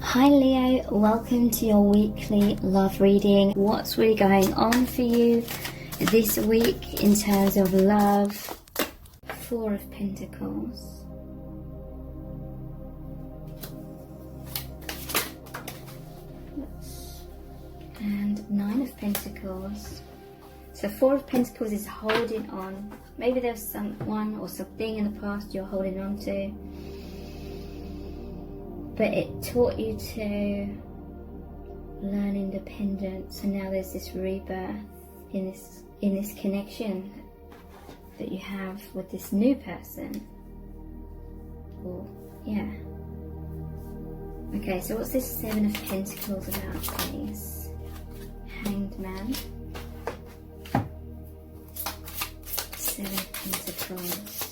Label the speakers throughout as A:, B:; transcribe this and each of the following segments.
A: Hi Leo, welcome to your weekly love reading. What's really going on for you this week in terms of love? Four of Pentacles. And Nine of Pentacles. So Four of Pentacles is holding on. Maybe there's someone or something in the past you're holding on to, but it taught you to learn independence, and now there's this rebirth in this connection that you have with this new person. Or yeah. Okay, so what's this Seven of Pentacles about, please? Hanged Man. Seven of Pentacles.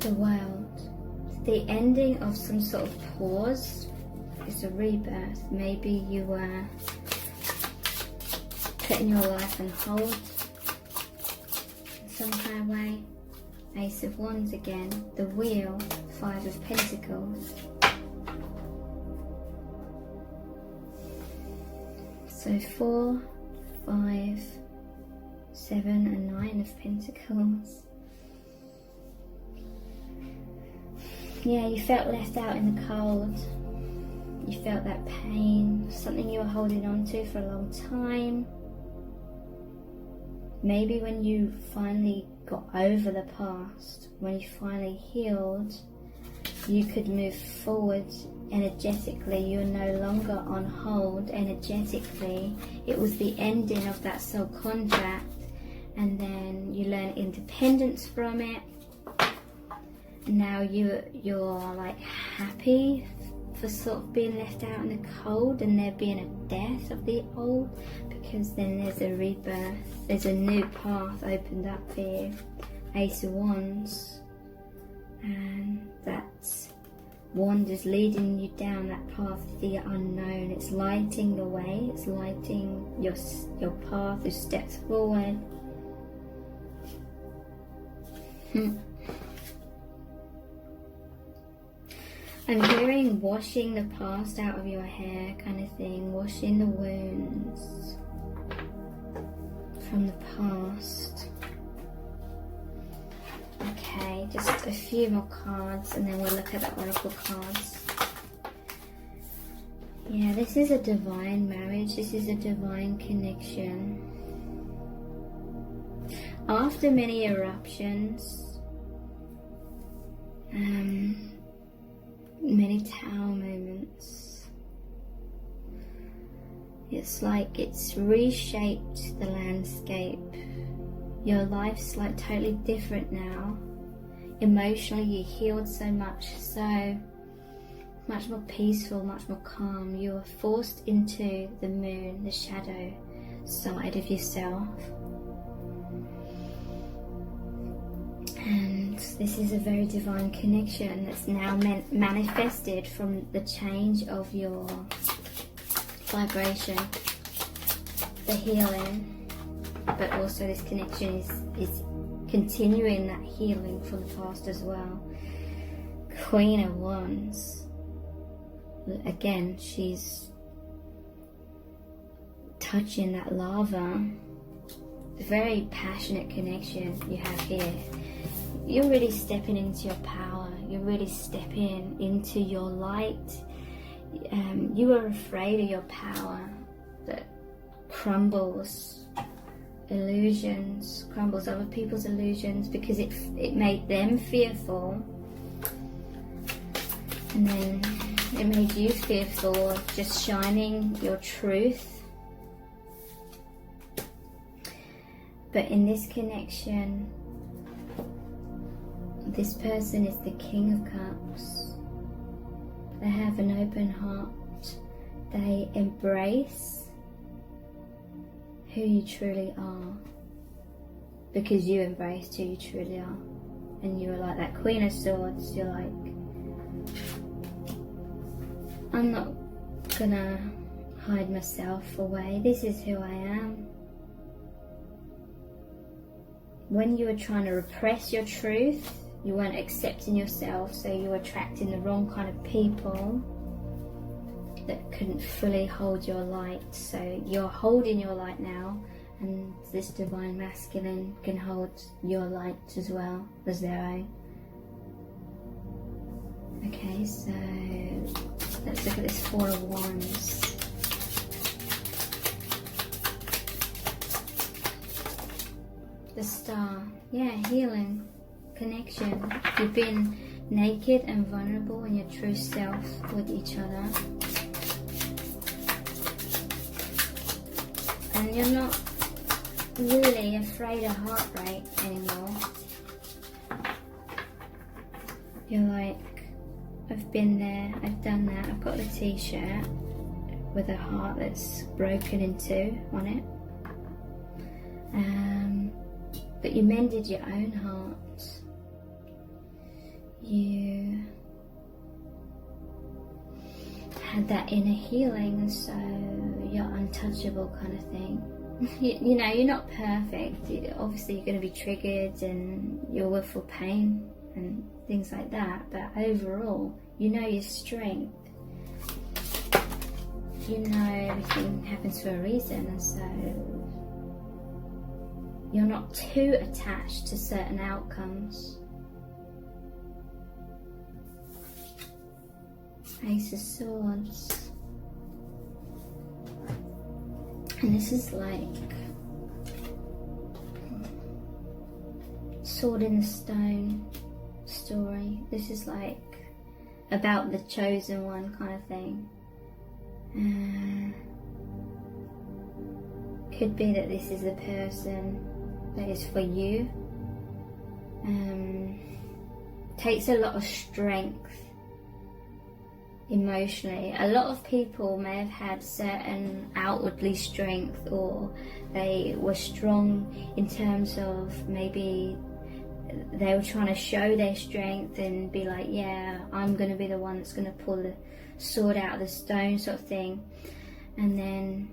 A: The World. The ending of some sort of pause is a rebirth. Maybe you were putting your life on hold in some kind of way. Ace of Wands again. The Wheel. Five of Pentacles. So 4, 5, 7 and 9 of Pentacles. Yeah, you felt left out in the cold. You felt that pain, something you were holding on to for a long time. Maybe when you finally got over the past, when you finally healed, you could move forward energetically. You're no longer on hold energetically. It was the ending of that soul contract, and then you learn independence from it. Now you're like happy for sort of being left out in the cold, and there being a death of the old, because then there's a rebirth, there's a new path opened up for you. Ace of Wands, and that wand is leading you down that path of the unknown. It's lighting the way, it's lighting your path, your steps forward. I'm hearing washing the past out of your hair kind of thing, washing the wounds from the past. Okay, just a few more cards and then we'll look at the oracle cards. Yeah, this is a divine marriage, this is a divine connection. After many eruptions, many tower moments, it's like it's reshaped the landscape. Your life's like totally different now. Emotionally you healed so much more peaceful, much more calm. You were forced into the moon, the shadow side of yourself. And this is a very divine connection that's now manifested from the change of your vibration, the healing, but also this connection is continuing that healing from the past as well. Queen of Wands. Again, she's touching that lava. Very passionate connection you have here. You're really stepping into your power. You're really stepping into your light. You were afraid of your power that crumbles illusions, crumbles other people's illusions, because it made them fearful, and then it made you fearful of just shining your truth. But in this connection, this person is the King of Cups. They have an open heart. They embrace who you truly are, because you embraced who you truly are. And you were like that Queen of Swords. You're like, I'm not gonna hide myself away. This is who I am. When you were trying to repress your truth, You weren't accepting yourself, so you were attracting the wrong kind of people that couldn't fully hold your light. So you're holding your light now, and this divine masculine can hold your light as well as their own. Okay, so let's look at this Four of Wands. The Star, yeah, healing, connection. You've been naked and vulnerable in your true self with each other. And you're not really afraid of heartbreak anymore. You're like, I've been there, I've done that, I've got the t-shirt with a heart that's broken in two on it. But you mended your own heart. You had that inner healing, and so you're untouchable kind of thing. You know, you're not perfect. Obviously you're going to be triggered and you'll will feel pain and things like that, but overall you know your strength. You know everything happens for a reason, and so you're not too attached to certain outcomes. Ace of Swords. And this is like Sword in the Stone story. This is like about the chosen one kind of thing. Could be that this is a person that is for you. Takes a lot of strength emotionally. A lot of people may have had certain outwardly strength, or they were strong in terms of maybe they were trying to show their strength and be like, yeah, I'm going to be the one that's going to pull the sword out of the stone sort of thing. And then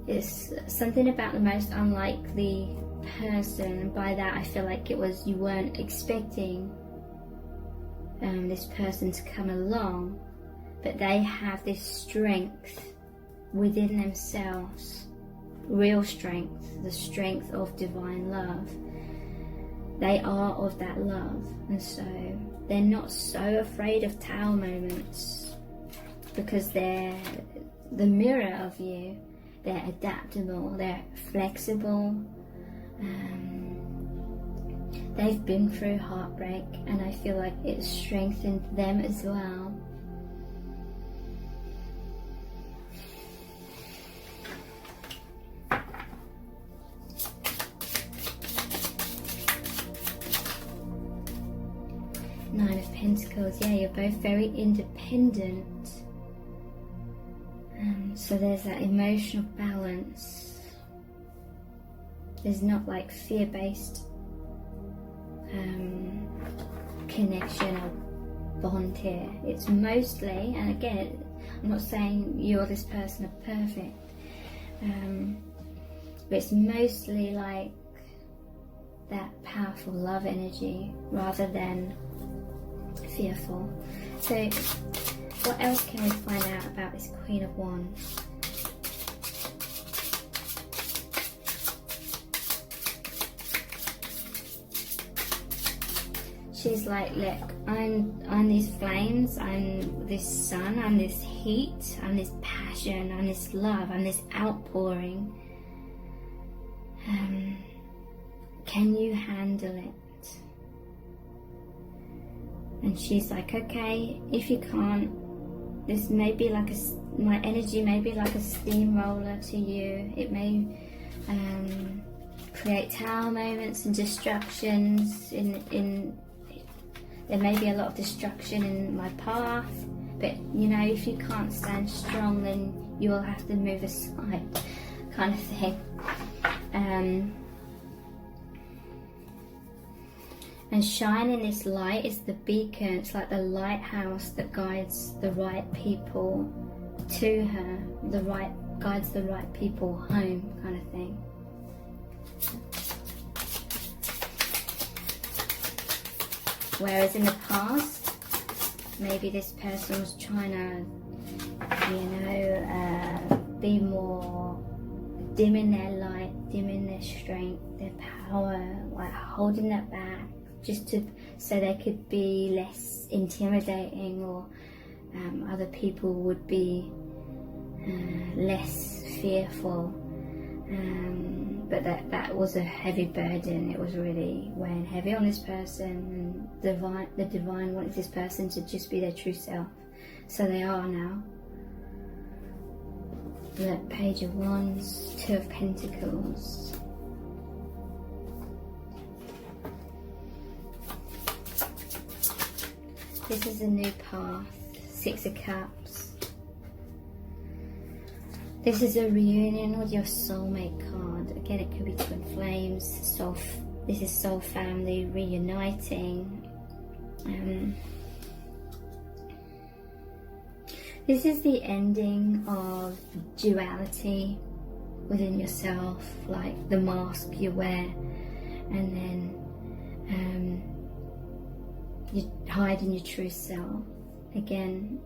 A: it's something about the most unlikely person, and by that I feel like it was you weren't expecting this person to come along, but they have this strength within themselves, real strength, the strength of divine love. They are of that love, and so they're not so afraid of tower moments because they're the mirror of you. They're adaptable, they're flexible. They've been through heartbreak, and I feel like it's strengthened them as well. Nine of Pentacles, yeah, you're both very independent. So there's that emotional balance. There's not like fear-based connection or bond here. It's mostly, and again, I'm not saying you're this person are perfect, but it's mostly like that powerful love energy rather than fearful. So what else can we find out about this Queen of Wands? She's like, look, I'm these flames, I'm this sun, I'm this heat, I'm this passion, I'm this love, I'm this outpouring. Can you handle it? And she's like, okay, if you can't, this may be like my energy may be like a steamroller to you. It may create tower moments and distractions there may be a lot of destruction in my path, but you know, if you can't stand strong, then you will have to move aside, kind of thing. And shining this light is the beacon. It's like the lighthouse that guides the right people to her, guides the right people home, kind of thing. Whereas in the past, maybe this person was trying to, be more dimming their light, dimming their strength, their power, like holding that back, just so they could be less intimidating, or other people would be less fearful. But that was a heavy burden. It was really weighing heavy on this person, and the divine wanted this person to just be their true self. So they are now. The Page of Wands, Two of Pentacles. This is a new path, Six of Cups. This is a reunion with your soulmate card. Again, it could be twin flames, this is soul family reuniting. This is the ending of duality within yourself, like the mask you wear, and then you hide in your true self. Again,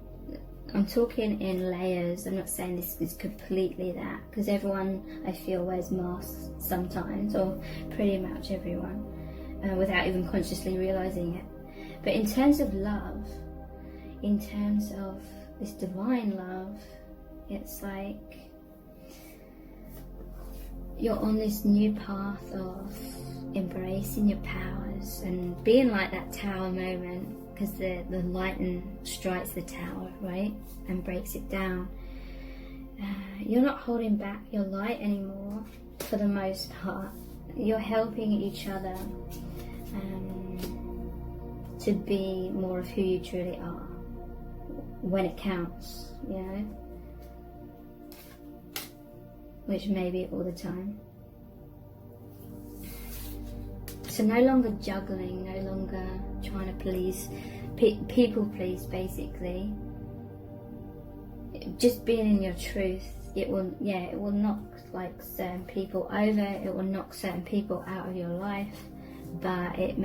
A: I'm talking in layers. I'm not saying this is completely that, because everyone, I feel, wears masks sometimes, or pretty much everyone, without even consciously realizing it. But in terms of love, in terms of this divine love, it's like you're on this new path of embracing your powers and being like that tower moment, because the lightning strikes the tower, right, and breaks it down. You're not holding back your light anymore, for the most part. You're helping each other to be more of who you truly are when it counts, which may be all the time. So no longer juggling, no longer trying to please, people please, basically. Just being in your truth. It will knock like certain people over, it will knock certain people out of your life, but it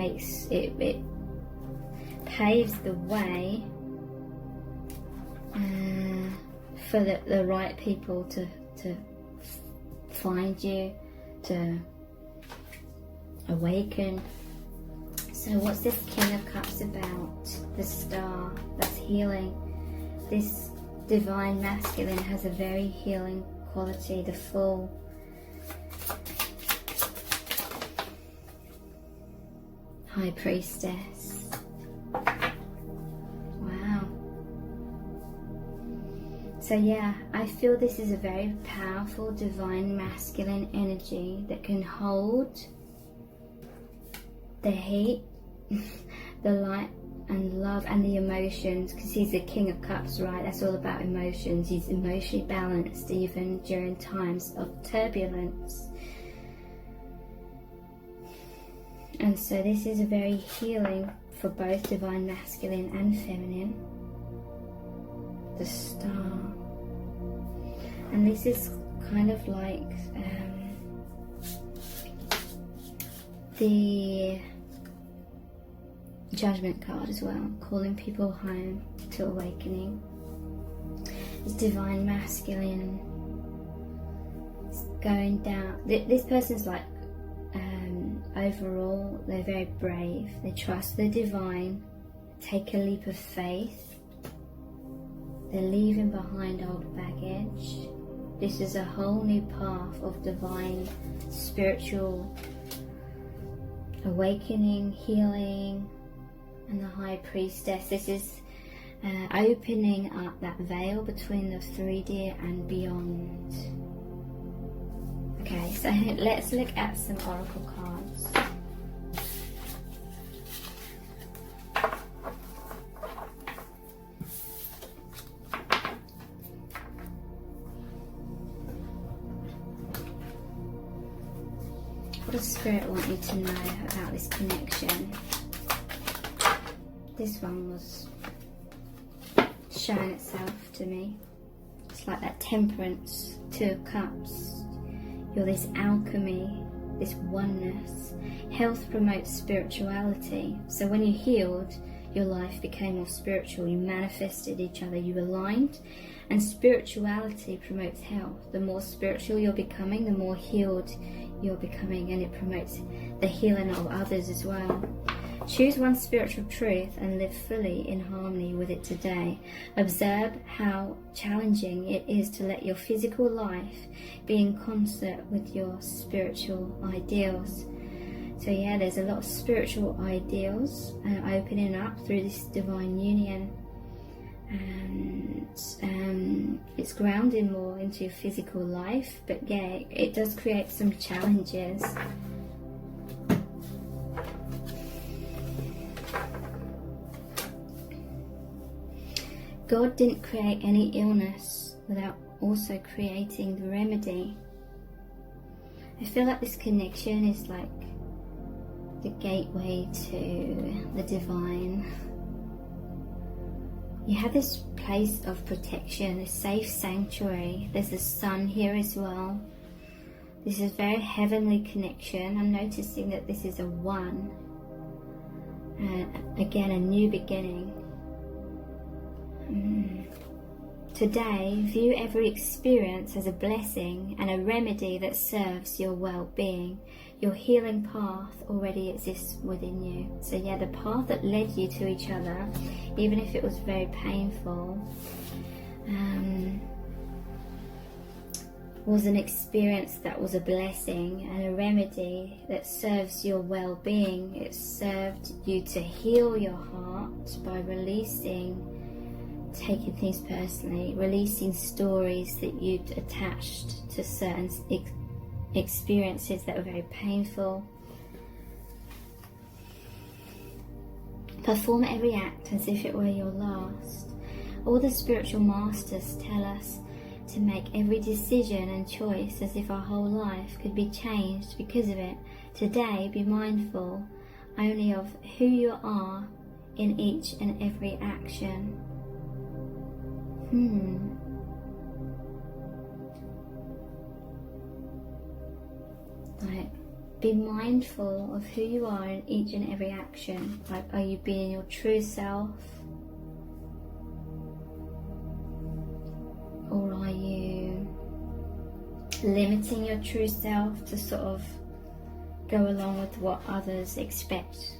A: paves the way for the right people to find you, to awaken. So what's this King of Cups about? The Star, that's healing. This divine masculine has a very healing quality. The Fool. High Priestess. Wow. So yeah, I feel this is a very powerful divine masculine energy that can hold the heat, the light and love and the emotions, because he's the King of Cups, right? That's all about emotions. He's emotionally balanced even during times of turbulence. And so this is a very healing for both divine masculine and feminine. The Star. And this is kind of like the Judgment card as well, calling people home to awakening. It's divine masculine. It's going down. This person's like, overall, they're very brave. They trust the divine, take a leap of faith. They're leaving behind old baggage. This is a whole new path of divine, spiritual awakening, healing. And the High Priestess, this is opening up that veil between the 3D and beyond. Okay, so let's look at some oracle cards. What does Spirit want you to know about this connection? This one was showing itself to me. It's like that Temperance, Two of Cups. You're this alchemy this oneness. Health promotes spirituality. So when you healed, your life became more spiritual. You manifested each other, you aligned. And spirituality promotes health. The more spiritual you're becoming, the more healed you're becoming, and it promotes the healing of others as well. Choose one spiritual truth and live fully in harmony with it today. Observe how challenging it is to let your physical life be in concert with your spiritual ideals. So yeah, there's a lot of spiritual ideals opening up through this divine union. And it's grounding more into your physical life, but yeah, it does create some challenges. God didn't create any illness without also creating the remedy. I feel like this connection is like the gateway to the divine. You have this place of protection, a safe sanctuary. There's the sun here as well. This is a very heavenly connection. I'm noticing that this is a one. Again, a new beginning. Today, view every experience as a blessing and a remedy that serves your well-being. Your healing path already exists within you. So yeah, the path that led you to each other, even if it was very painful, was an experience that was a blessing and a remedy that serves your well-being. It served you to heal your heart by taking things personally, releasing stories that you'd attached to certain experiences that were very painful. Perform every act as if it were your last. All the spiritual masters tell us to make every decision and choice as if our whole life could be changed because of it. Today, be mindful only of who you are in each and every action. Like, be mindful of who you are in each and every action. Like, are you being your true self? Or are you limiting your true self to sort of go along with what others expect?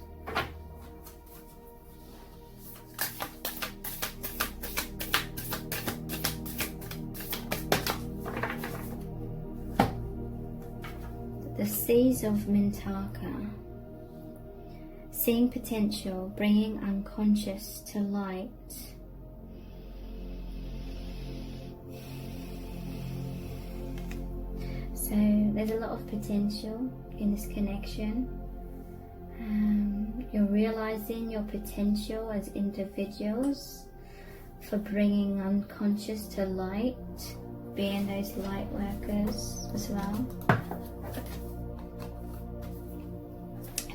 A: The seas of Mintaka. Seeing potential, bringing unconscious to light. So there's a lot of potential in this connection. You're realizing your potential as individuals for bringing unconscious to light, being those light workers as well.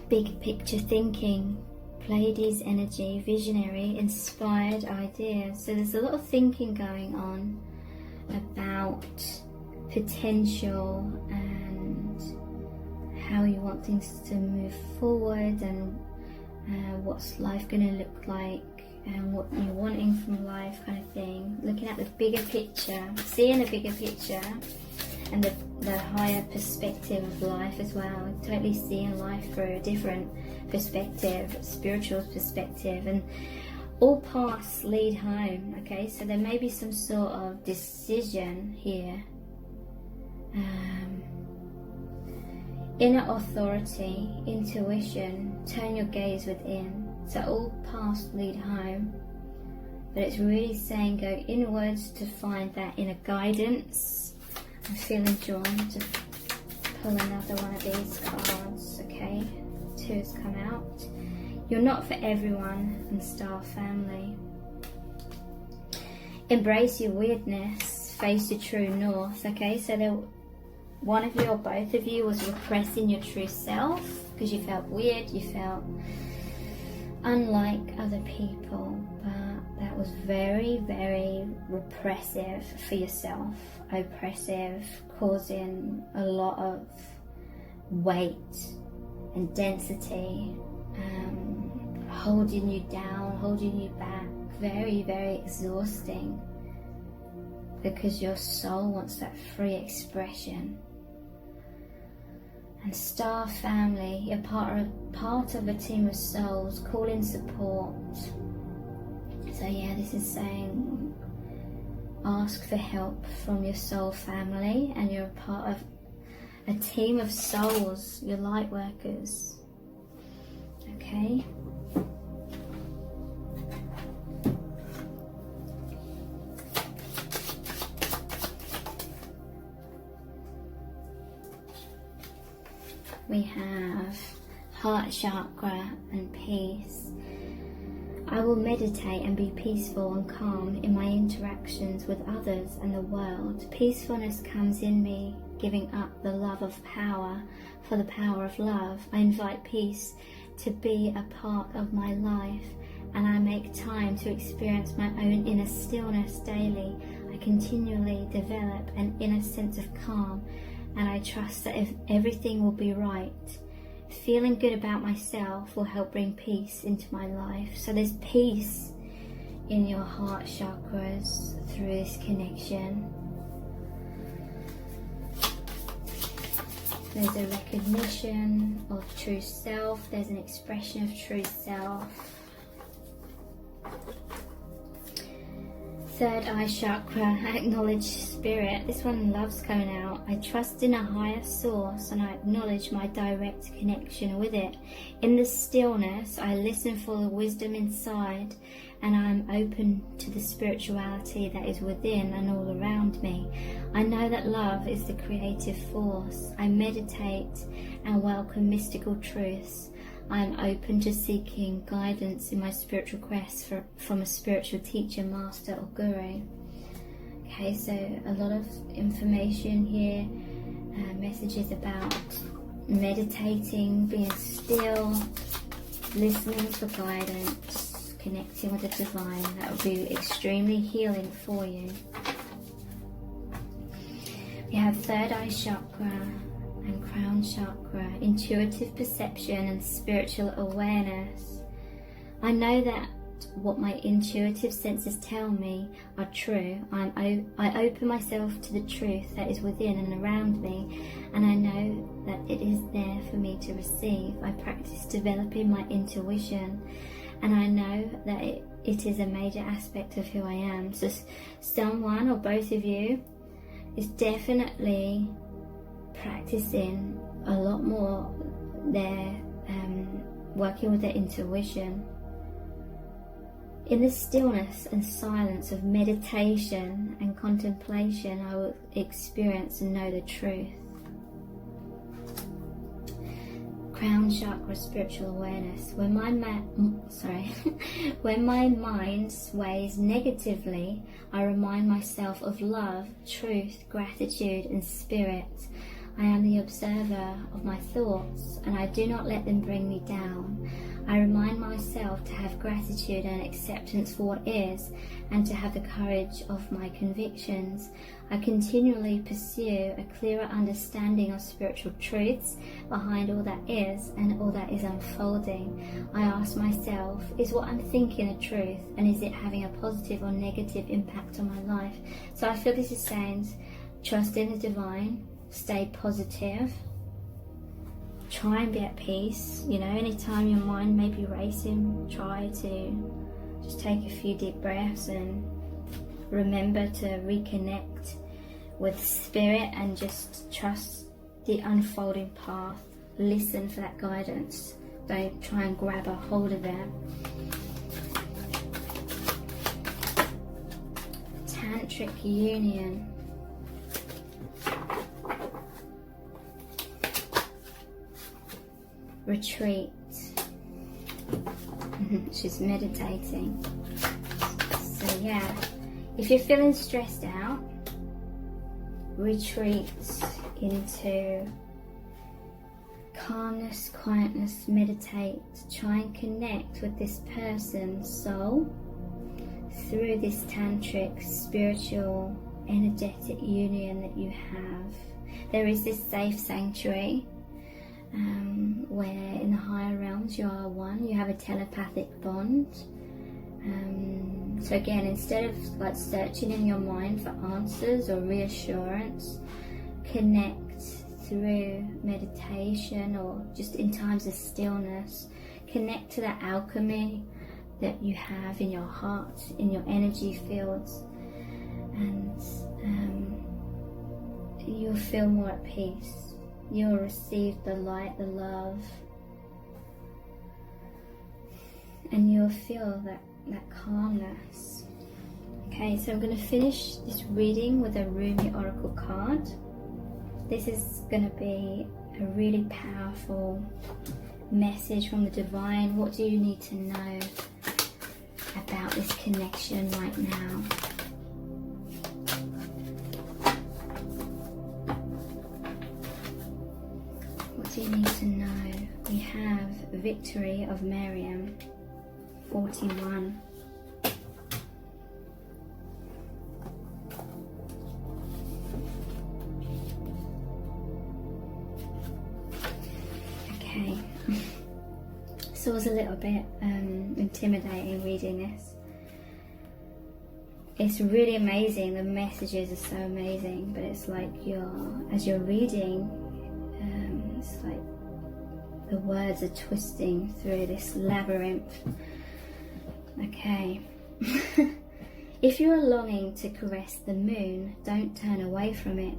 A: Big picture thinking, Pleiades energy, visionary, inspired ideas. So there's a lot of thinking going on about potential and how you want things to move forward, and what's life going to look like, and what you're wanting from life, kind of thing. Looking at the bigger picture, seeing the bigger picture and the higher perspective of life as well. Totally seeing life through a different perspective, spiritual perspective, and all paths lead home. Okay, so there may be some sort of decision here. Inner authority, intuition, turn your gaze within. So all paths lead home, but it's really saying go inwards to find that inner guidance. I'm feeling drawn to pull another one of these cards. Okay, 2 has come out. You're not for everyone, and star family. Embrace your weirdness, face your true north. Okay, so one of you or both of you was repressing your true self because you felt weird, you felt unlike other people, but that was very, very repressive for yourself, oppressive, causing a lot of weight and density, holding you down, holding you back. Very, very exhausting, because your soul wants that free expression. And star family, you're part of a team of souls. Call in support. So yeah, this is saying ask for help from your soul family, and you're a part of a team of souls, your light workers. Okay. We have heart chakra and peace. I will meditate and be peaceful and calm in my interactions with others and the world. Peacefulness comes in me, giving up the love of power for the power of love. I invite peace to be a part of my life, and I make time to experience my own inner stillness daily. I continually develop an inner sense of calm, and I trust that everything will be right. Feeling good about myself will help bring peace into my life. So there's peace in your heart chakras through this connection. There's a recognition of true self. There's an expression of true self. Third eye chakra, acknowledge spirit. This one loves coming out. I trust in a higher source, and I acknowledge my direct connection with it. In the stillness, I listen for the wisdom inside, and I'm open to the spirituality that is within and all around me. I know that love is the creative force. I meditate and welcome mystical truths. I am open to seeking guidance in my spiritual quest from a spiritual teacher, master or guru. Okay, so a lot of information here, messages about meditating, being still, listening for guidance, connecting with the divine. That will be extremely healing for you. We have third eye chakra and crown chakra, intuitive perception and spiritual awareness. I know that what my intuitive senses tell me are true. I open myself to the truth that is within and around me, and I know that it is there for me to receive. I practice developing my intuition, and I know that it is a major aspect of who I am. So someone or both of you is definitely practicing a lot more their working with their intuition. In the stillness and silence of meditation and contemplation, I will experience and know the truth. Crown chakra, spiritual awareness. When my mind sways negatively, I remind myself of love, truth, gratitude and spirit. I am the observer of my thoughts, and I do not let them bring me down. I remind myself to have gratitude and acceptance for what is, and to have the courage of my convictions. I continually pursue a clearer understanding of spiritual truths behind all that is and all that is unfolding. I ask myself, is what I'm thinking the truth, and is it having a positive or negative impact on my life? So I feel this is saying, trust in the divine, stay positive, try and be at peace. You know, anytime your mind may be racing, try to just take a few deep breaths and remember to reconnect with spirit and just trust the unfolding path. Listen for that guidance. Don't try and grab a hold of it. Tantric union. Retreat. She's meditating. So yeah, if you're feeling stressed out, retreat into calmness, quietness, meditate, try and connect with this person's soul through this tantric, spiritual, energetic union that you have. There is this safe sanctuary where in the higher realms you are one, you have a telepathic bond. So again, instead of like searching in your mind for answers or reassurance, connect through meditation or just in times of stillness. Connect to that alchemy that you have in your heart, in your energy fields, and you'll feel more at peace. You'll receive the light, the love, and you'll feel that calmness. Okay, so I'm going to finish this reading with a Rumi Oracle card. This is going to be a really powerful message from the divine. What do you need to know about this connection right now? What do you need to know? We have Victory of Miriam, 41. Okay, so it was a little bit intimidating reading this. It's really amazing, the messages are so amazing, but it's like as you're reading, it's like the words are twisting through this labyrinth. Okay. If you are longing to caress the moon, don't turn away from it.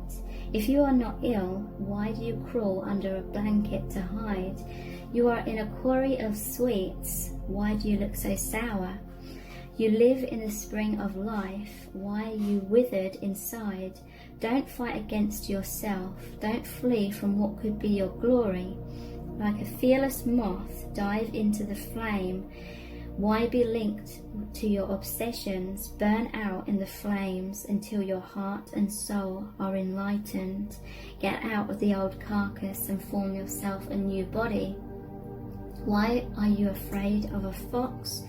A: If you are not ill, why do you crawl under a blanket to hide? You are in a quarry of sweets, why do you look so sour? You live in the spring of life, why are you withered inside? Don't fight against yourself, don't flee from what could be your glory. Like a fearless moth, dive into the flame. Why be linked to your obsessions? Burn out in the flames until your heart and soul are enlightened. Get out of the old carcass and form yourself a new body. Why are you afraid of a fox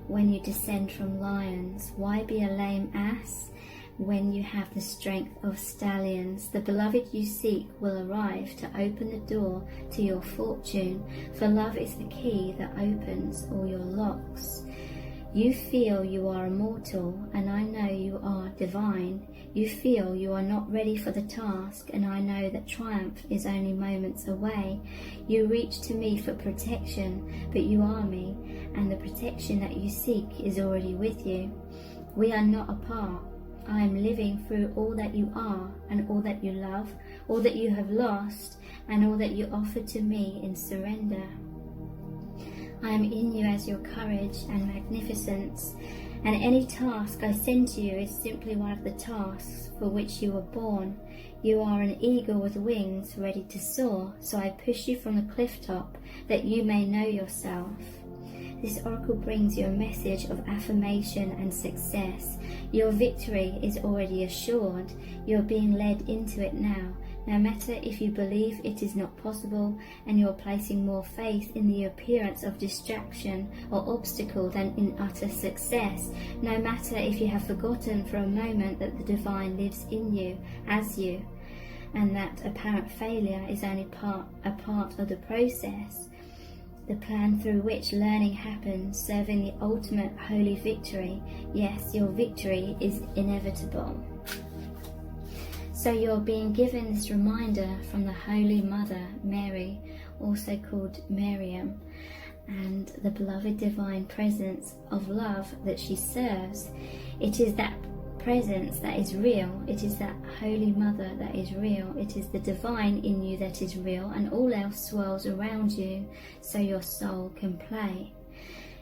A: when you descend from lions? Why be a lame ass when you have the strength of stallions? The beloved you seek will arrive to open the door to your fortune, for love is the key that opens all your locks. You feel you are immortal, and I know you are divine. You feel you are not ready for the task, and I know that triumph is only moments away. You reach to me for protection, but you are me, and the protection that you seek is already with you. We are not apart. I am living through all that you are, and all that you love, all that you have lost, and all that you offer to me in surrender. I am in you as your courage and magnificence, and any task I send to you is simply one of the tasks for which you were born. You are an eagle with wings ready to soar, so I push you from the cliff top that you may know yourself. This oracle brings you a message of affirmation and success. Your victory is already assured. You are being led into it now. No matter if you believe it is not possible and you are placing more faith in the appearance of distraction or obstacle than in utter success. No matter if you have forgotten for a moment that the divine lives in you, as you, and that apparent failure is only a part of the process. The plan through which learning happens, serving the ultimate holy victory. Yes, your victory is inevitable. So you're being given this reminder from the Holy Mother, Mary, also called Miriam, and the beloved divine presence of love that she serves. It is that presence that is real. It is that Holy Mother that is real. It is the divine in you that is real, and all else swirls around you so your soul can play.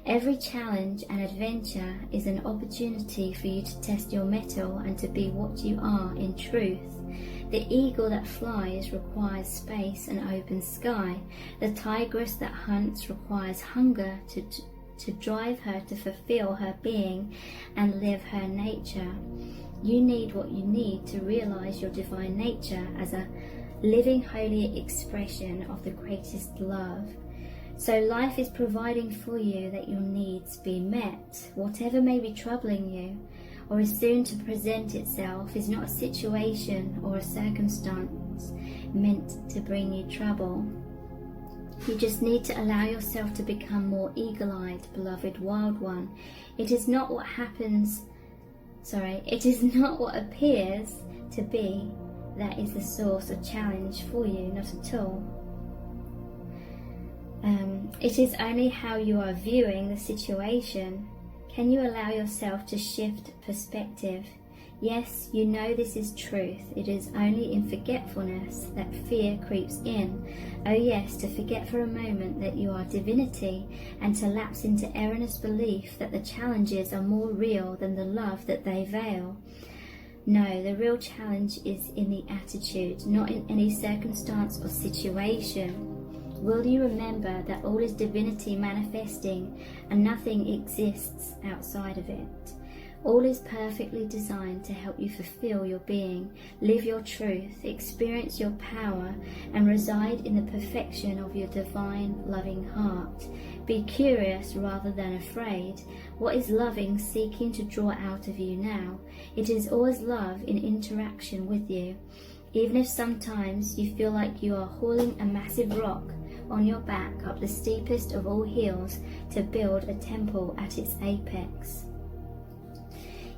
A: Every challenge and adventure is an opportunity for you to test your mettle and to be what you are in truth. The eagle that flies requires space and open sky. The tigress that hunts requires hunger to drive her to fulfill her being and live her nature. You need what you need to realize your divine nature as a living holy expression of the greatest love. So life is providing for you that your needs be met. Whatever may be troubling you or is soon to present itself is not a situation or a circumstance meant to bring you trouble. You just need to allow yourself to become more eagle-eyed, beloved wild one. It is not what appears to be that is the source of challenge for you, not at all. It is only how you are viewing the situation. Can you allow yourself to shift perspective? Yes, you know this is truth. It is only in forgetfulness that fear creeps in. Oh yes, to forget for a moment that you are divinity, and to lapse into erroneous belief that the challenges are more real than the love that they veil. No, the real challenge is in the attitude, not in any circumstance or situation. Will you remember that all is divinity manifesting and nothing exists outside of it? All is perfectly designed to help you fulfill your being, live your truth, experience your power, and reside in the perfection of your divine, loving heart. Be curious rather than afraid. What is loving seeking to draw out of you now? It is always love in interaction with you. Even if sometimes you feel like you are hauling a massive rock on your back up the steepest of all hills to build a temple at its apex.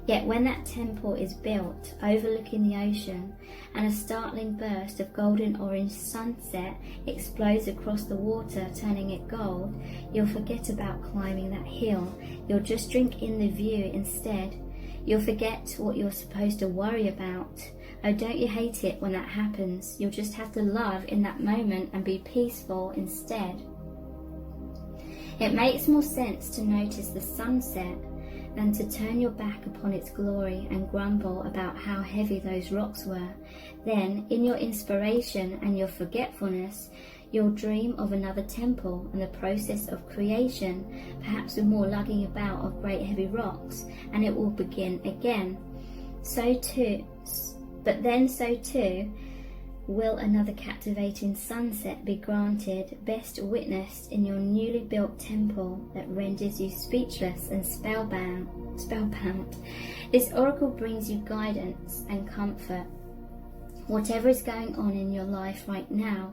A: Yet when that temple is built, overlooking the ocean, and a startling burst of golden orange sunset explodes across the water, turning it gold, you'll forget about climbing that hill. You'll just drink in the view instead. You'll forget what you're supposed to worry about. Oh, don't you hate it when that happens? You'll just have to love in that moment and be peaceful instead. It makes more sense to notice the sunset than to turn your back upon its glory and grumble about how heavy those rocks were. Then, in your inspiration and your forgetfulness, you'll dream of another temple and the process of creation, perhaps with more lugging about of great heavy rocks, and it will begin again. So too will another captivating sunset be granted, best witnessed in your newly built temple that renders you speechless and spellbound. This oracle brings you guidance and comfort. Whatever is going on in your life right now,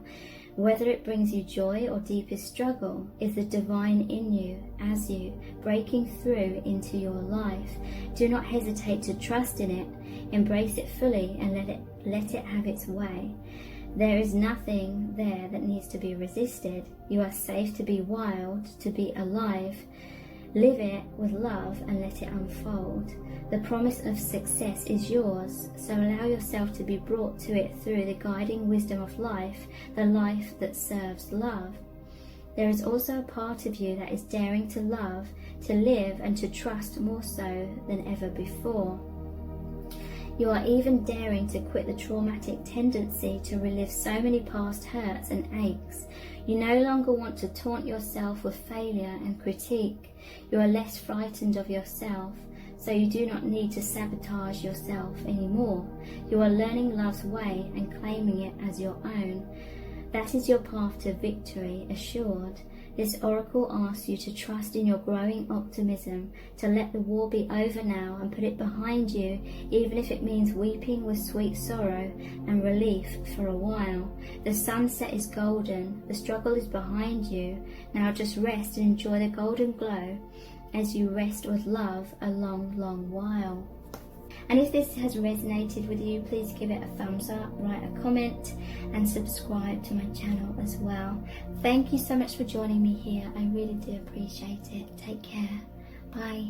A: whether it brings you joy or deepest struggle, is the divine in you, as you, breaking through into your life. Do not hesitate to trust in it. Embrace it fully and let it have its way. There is nothing there that needs to be resisted. You are safe to be wild, to be alive. Live it with love and let it unfold. The promise of success is yours, so allow yourself to be brought to it through the guiding wisdom of life, the life that serves love. There is also a part of you that is daring to love, to live, and to trust more so than ever before. You are even daring to quit the traumatic tendency to relive so many past hurts and aches. You no longer want to taunt yourself with failure and critique. You are less frightened of yourself, so you do not need to sabotage yourself anymore. You are learning love's way and claiming it as your own. That is your path to victory, assured. This oracle asks you to trust in your growing optimism, to let the war be over now and put it behind you, even if it means weeping with sweet sorrow and relief for a while. The sunset is golden, the struggle is behind you. Now just rest and enjoy the golden glow as you rest with love a long, long while. And if this has resonated with you, please give it a thumbs up, write a comment, and subscribe to my channel as well. Thank you so much for joining me here. I really do appreciate it. Take care. Bye.